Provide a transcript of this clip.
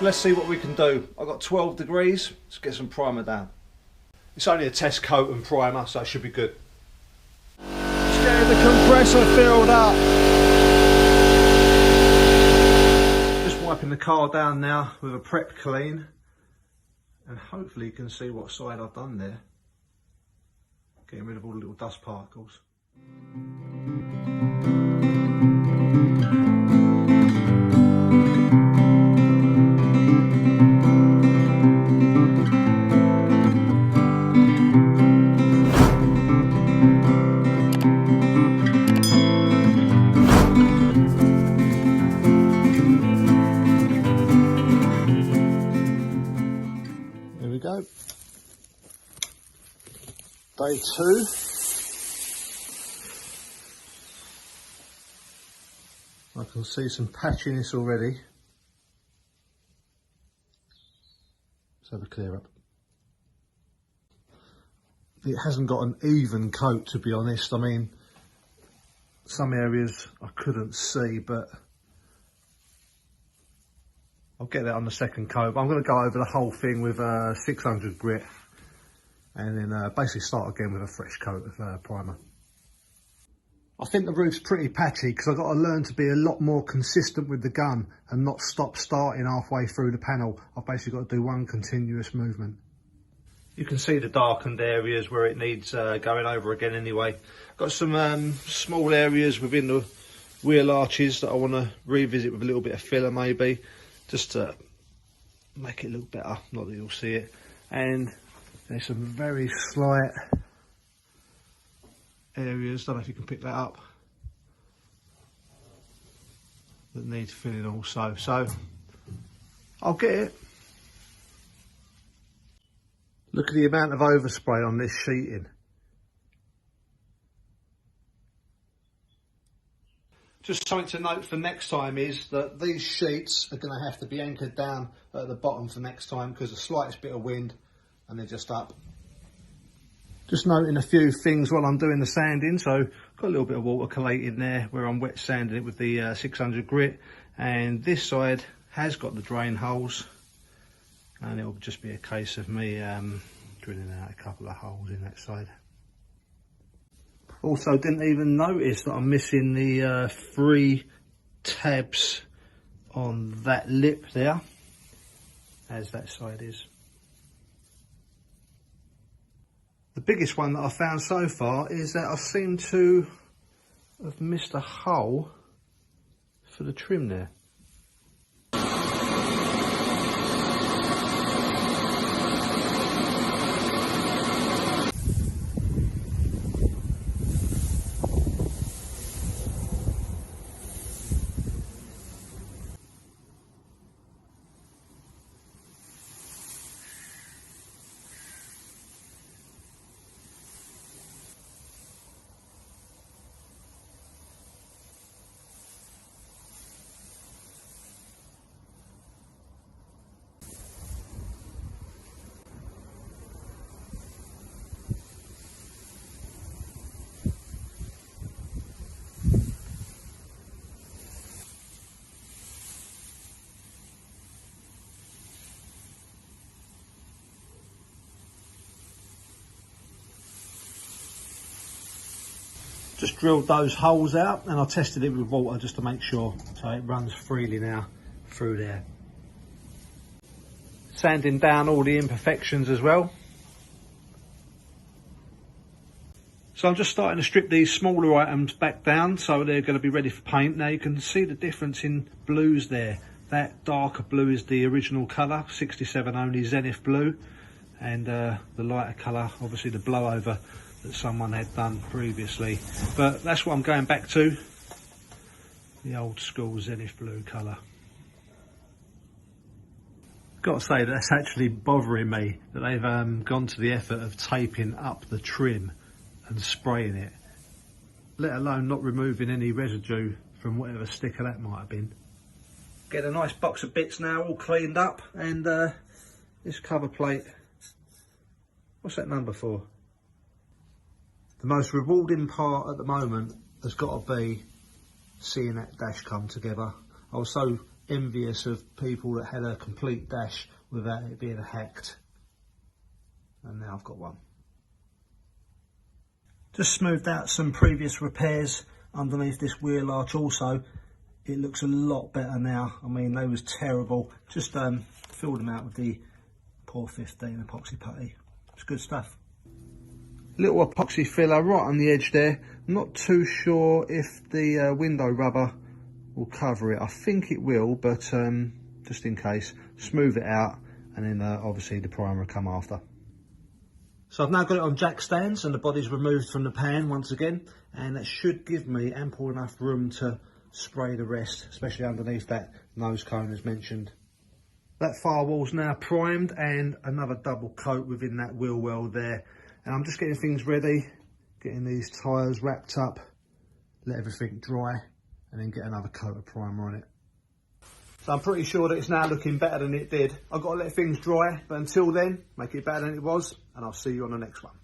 So let's see what we can do. I've got 12 degrees, let's get some primer down. It's only a test coat and primer, so it should be good. Let's get the compressor filled up. Just wiping the car down now with a prep clean, and hopefully you can see what side I've done there. Getting rid of all the little dust particles. There we go. Day 2. I can see some patchiness already. Let's have a clear up. It hasn't got an even coat, to be honest. I mean, some areas I couldn't see, but I'll get that on the second coat. I'm going to go over the whole thing with 600 grit and then basically start again with a fresh coat of primer. I think the roof's pretty patchy because I've got to learn to be a lot more consistent with the gun and not stop starting halfway through the panel. I've basically got to do one continuous movement. You can see the darkened areas where it needs going over again anyway. Got some small areas within the wheel arches that I want to revisit with a little bit of filler maybe, just to make it look better, not that you'll see it. And there's some very slight areas, don't know if you can pick that up, that need filling also, so I'll get it. Look at the amount of overspray on this sheeting. Just something to note for next time is that these sheets are going to have to be anchored down at the bottom for next time because the slightest bit of wind and they're just up. Just noting a few things while I'm doing the sanding. So got a little bit of water collating there where I'm wet sanding it with the 600 grit, and this side has got the drain holes, and it'll just be a case of me drilling out a couple of holes in that side. Also didn't even notice that I'm missing the 3 tabs on that lip there, as that side is. The biggest one that I've found so far is that I seem to have missed a hole for the trim there. Just drilled those holes out and I tested it with water just to make sure, so it runs freely now through there. Sanding down all the imperfections as well. So I'm just starting to strip these smaller items back down so they're going to be ready for paint. Now you can see the difference in blues there. That darker blue is the original colour, 67 only Zenith blue, and the lighter colour, obviously the blowover that someone had done previously, but that's what I'm going back to, the old school Zenith blue colour. Got to say that's actually bothering me that they've gone to the effort of taping up the trim and spraying it, let alone not removing any residue from whatever sticker that might have been. Get a nice box of bits now all cleaned up, and this cover plate, what's that number for? The most rewarding part at the moment has got to be seeing that dash come together. I was so envious of people that had a complete dash without it being hacked. And now I've got one. Just smoothed out some previous repairs underneath this wheel arch also. It looks a lot better now. I mean, they was terrible. Just filled them out with the Pour 15 epoxy putty. It's good stuff. Little epoxy filler right on the edge there. Not too sure if the window rubber will cover it. I think it will, but just in case, smooth it out, and then obviously the primer will come after. So I've now got it on jack stands and the body's removed from the pan once again, and that should give me ample enough room to spray the rest, especially underneath that nose cone as mentioned. That firewall's now primed and another double coat within that wheel well there. And I'm just getting things ready, getting these tyres wrapped up, let everything dry, and then get another coat of primer on it. So I'm pretty sure that it's now looking better than it did. I've got to let things dry, but until then, make it better than it was, and I'll see you on the next one.